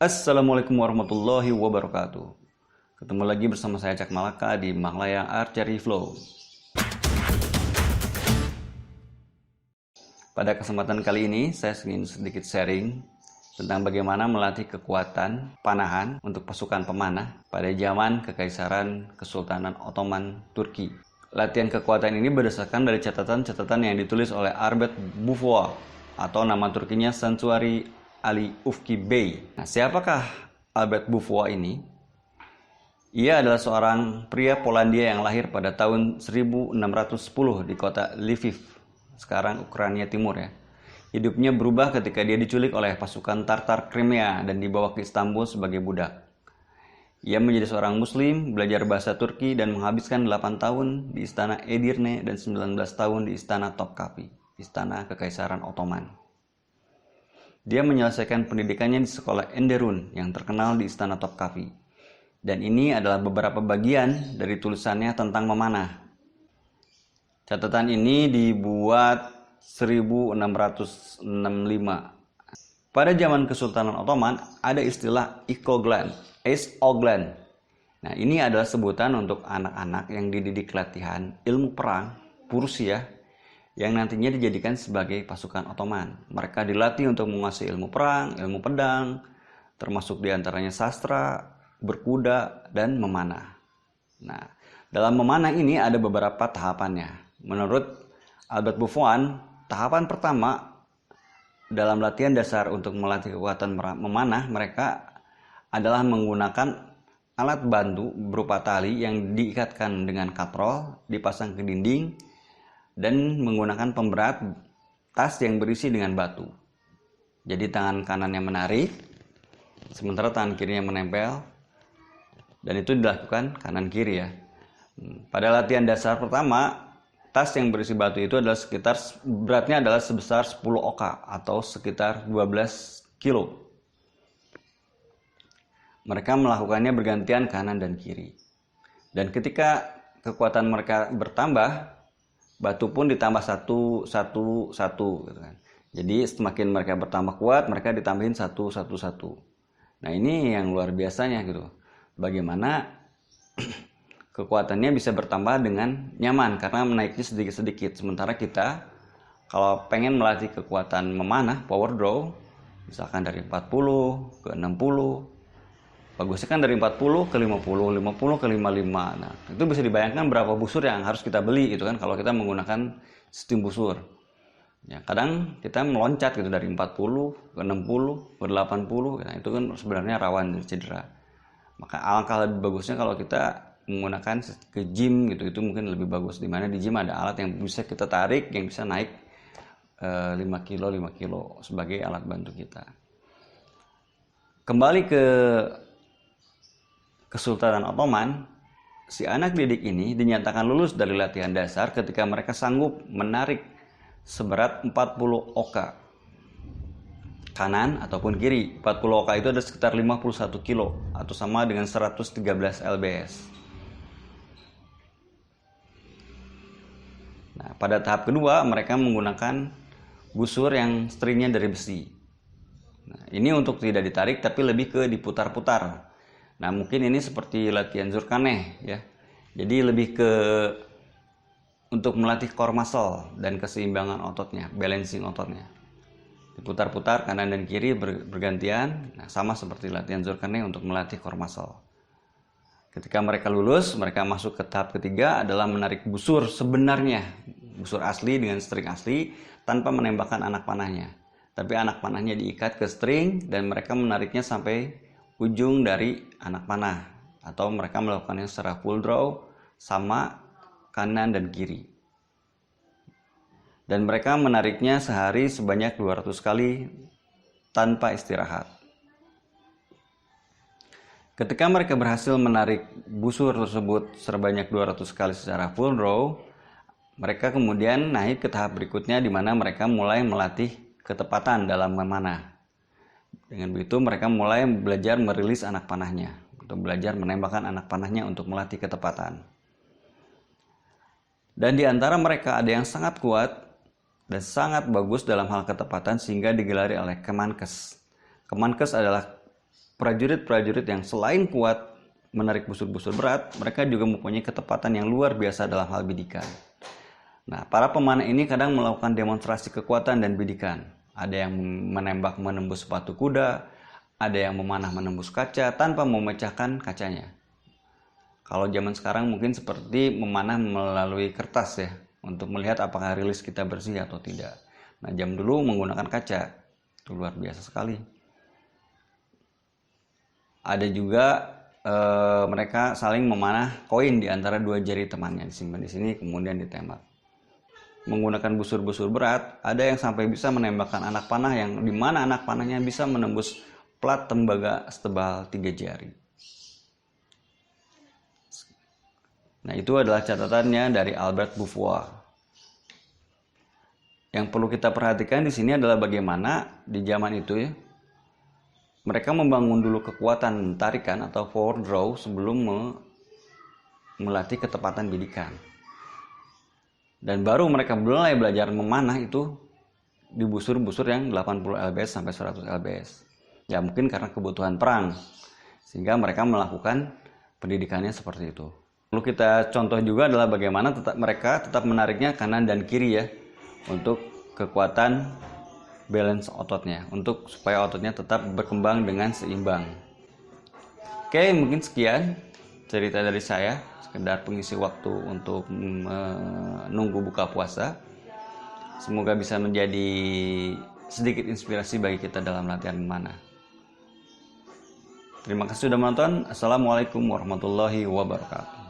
Assalamualaikum warahmatullahi wabarakatuh. Ketemu lagi bersama saya Cak Malaka di Malaya Archery Flow. Pada kesempatan kali ini saya ingin sedikit sharing tentang bagaimana melatih kekuatan panahan untuk pasukan pemanah pada zaman Kekaisaran Kesultanan Ottoman Turki. Latihan kekuatan ini berdasarkan dari catatan-catatan yang ditulis oleh Albert Buffon atau nama Turkinya Sansuari Ali Ufki Bey. Nah, siapakah Albert Buffon ini? Ia adalah seorang pria Polandia yang lahir pada tahun 1610 di kota Lviv, sekarang Ukraina Timur ya. Hidupnya berubah ketika dia diculik oleh pasukan Tartar Crimea dan dibawa ke Istanbul sebagai budak. Ia menjadi seorang muslim, belajar bahasa Turki dan menghabiskan 8 tahun di istana Edirne dan 19 tahun di istana Topkapi, istana Kekaisaran Ottoman. Dia menyelesaikan pendidikannya di sekolah Enderun yang terkenal di istana Topkapi. Dan ini adalah beberapa bagian dari tulisannya tentang memanah. Catatan ini dibuat 1665. Pada zaman Kesultanan Ottoman ada istilah Igoglan. Nah, ini adalah sebutan untuk anak-anak yang dididik latihan ilmu perang Prusia yang nantinya dijadikan sebagai pasukan Ottoman. Mereka dilatih untuk menguasai ilmu perang, ilmu pedang, termasuk diantaranya sastra, berkuda, dan memanah. Nah, dalam memanah ini ada beberapa tahapannya. Menurut Albert Buffon, tahapan pertama dalam latihan dasar untuk melatih kekuatan memanah mereka adalah menggunakan alat bantu berupa tali yang diikatkan dengan katrol, dipasang ke dinding, dan menggunakan pemberat tas yang berisi dengan batu. Jadi tangan kanannya menarik, sementara tangan kirinya menempel, dan itu dilakukan kanan kiri ya. Pada latihan dasar pertama, tas yang berisi batu itu adalah beratnya adalah sebesar 10 oka atau sekitar 12 kilo. Mereka melakukannya bergantian kanan dan kiri. Dan ketika kekuatan mereka bertambah, batu pun ditambah satu gitu kan. Jadi semakin mereka bertambah kuat, mereka ditambahin satu. Nah, ini yang luar biasanya gitu. Bagaimana kekuatannya bisa bertambah dengan nyaman karena menaiknya sedikit-sedikit. Sementara kita kalau pengen melatih kekuatan memanah, power draw, misalkan dari 40 ke 60, bagusnya kan dari 40 ke 50, 50 ke 55. Nah, itu bisa dibayangkan berapa busur yang harus kita beli gitu kan kalau kita menggunakan sistem busur. Ya, kadang kita meloncat gitu dari 40 ke 60 ke 80. Nah, itu kan sebenarnya rawan cedera. Maka alangkah lebih bagusnya kalau kita menggunakan ke gym gitu, itu mungkin lebih bagus. Dimana di gym ada alat yang bisa kita tarik, yang bisa naik 5 kilo sebagai alat bantu kita. Kembali ke Kesultanan Ottoman, si anak didik ini dinyatakan lulus dari latihan dasar ketika mereka sanggup menarik seberat 40 oka kanan ataupun kiri. 40 oka itu ada sekitar 51 kilo atau sama dengan 113 lbs. Nah, pada tahap kedua mereka menggunakan busur yang stringnya dari besi. Nah, ini untuk tidak ditarik tapi lebih ke diputar-putar. Nah, mungkin ini seperti latihan Zurkhaneh ya. Jadi lebih ke untuk melatih core muscle dan keseimbangan ototnya, balancing ototnya. Diputar-putar kanan dan kiri bergantian. Nah, sama seperti latihan Zurkhaneh untuk melatih core muscle. Ketika mereka lulus, mereka masuk ke tahap ketiga adalah menarik busur sebenarnya, busur asli dengan string asli tanpa menembakkan anak panahnya. Tapi anak panahnya diikat ke string dan mereka menariknya sampai ujung dari anak panah, atau mereka melakukannya secara full draw sama kanan dan kiri. Dan mereka menariknya sehari sebanyak 200 kali tanpa istirahat. Ketika mereka berhasil menarik busur tersebut sebanyak 200 kali secara full draw, mereka kemudian naik ke tahap berikutnya di mana mereka mulai melatih ketepatan dalam memanah. Dengan begitu mereka mulai belajar merilis anak panahnya, atau belajar menembakkan anak panahnya untuk melatih ketepatan. Dan di antara mereka ada yang sangat kuat dan sangat bagus dalam hal ketepatan sehingga digelari oleh Kemenkes. Kemenkes adalah prajurit-prajurit yang selain kuat menarik busur-busur berat, mereka juga mempunyai ketepatan yang luar biasa dalam hal bidikan. Nah, para pemanah ini kadang melakukan demonstrasi kekuatan dan bidikan. Ada yang menembak menembus sepatu kuda, ada yang memanah menembus kaca tanpa memecahkan kacanya. Kalau zaman sekarang mungkin seperti memanah melalui kertas ya, untuk melihat apakah rilis kita bersih atau tidak. Nah, jam dulu menggunakan kaca, itu luar biasa sekali. Ada juga mereka saling memanah koin di antara dua jari temannya, disimpan di sini kemudian ditembak. Menggunakan busur-busur berat, ada yang sampai bisa menembakkan anak panah yang dimana anak panahnya bisa menembus plat tembaga setebal 3 jari. Nah, itu adalah catatannya dari Albert Buffour. Yang perlu kita perhatikan di sini adalah bagaimana di zaman itu ya, mereka membangun dulu kekuatan tarikan atau forward draw sebelum melatih ketepatan bidikan. Dan baru mereka mulai belajar memanah itu di busur-busur yang 80 lbs sampai 100 lbs. Ya mungkin karena kebutuhan perang, sehingga mereka melakukan pendidikannya seperti itu. Perlu kita contoh juga adalah bagaimana mereka tetap menariknya kanan dan kiri ya, untuk kekuatan balance ototnya, untuk supaya ototnya tetap berkembang dengan seimbang. Oke, mungkin sekian cerita dari saya, sekedar pengisi waktu untuk menunggu buka puasa. Semoga bisa menjadi sedikit inspirasi bagi kita dalam latihan memanah. Terima kasih sudah menonton. Assalamualaikum warahmatullahi wabarakatuh.